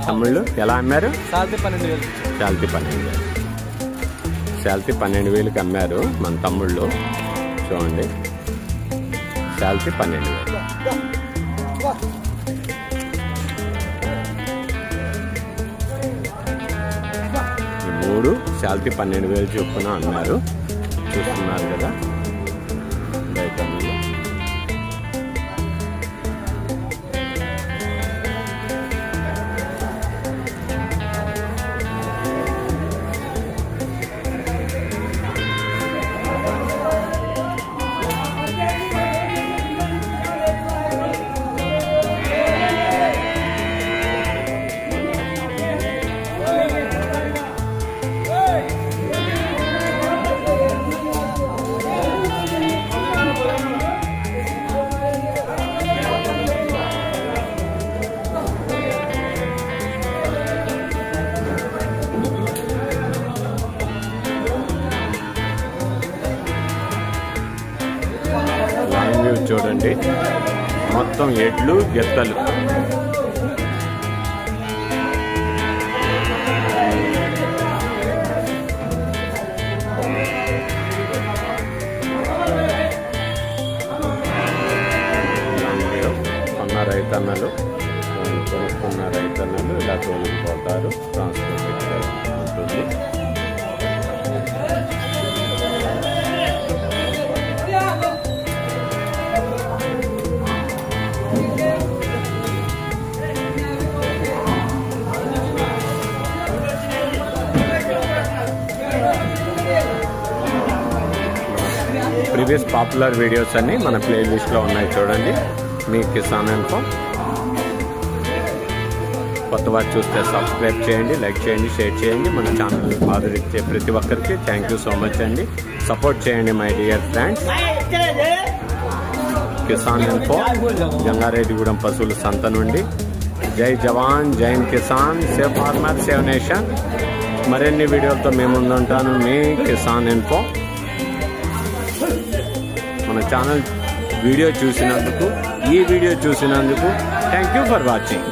తమ్ముళ్ళు ఎలా అమ్మారు? శాలరీ 12,000. శాలరీ 12,000. శాలరీ 12,000కి అమ్మారు మన తమ్ముళ్ళు. చూడండి, శాలరీ 12,000. ఈ 3 శాలరీ 12,000 చొప్పున అన్నారు. చూస్తున్నారు కదా రైతన్నులు. చూడండి, మొత్తం ఎడ్లు గెత్తలు. కొన్న రైతన్నలు కొనుక్కున్న రైతన్నలు ఇలా తోలిపోతారు. ట్రాన్స్పోర్ట్ ఉంటుంది. ప్రీవియస్ పాపులర్ వీడియోస్ అన్నీ మన ప్లేలిస్ట్లో ఉన్నాయి. చూడండి, మీ కిసాన్ ఇన్ఫో. కొత్త వారు చూస్తే సబ్స్క్రైబ్ చేయండి, లైక్ చేయండి, షేర్ చేయండి. మన ఛానల్ ఆదరించే ప్రతి ఒక్కరికి థ్యాంక్ యూ సో మచ్ అండి. సపోర్ట్ చేయండి my dear friends. Kisan info, Jangareddygudem పశువుల సంత నుండి. జై జవాన్, జై కిసాన్, సేవ్ ఫార్మర్, సేవ్ నేషన్. మరిన్ని వీడియోలతో మేము ముందుంటాను. మీ కిసాన్ ఇన్ఫో. మన ఛానల్ ఈ వీడియో చూసినందుకు థ్యాంక్ యూ ఫర్ వాచింగ్.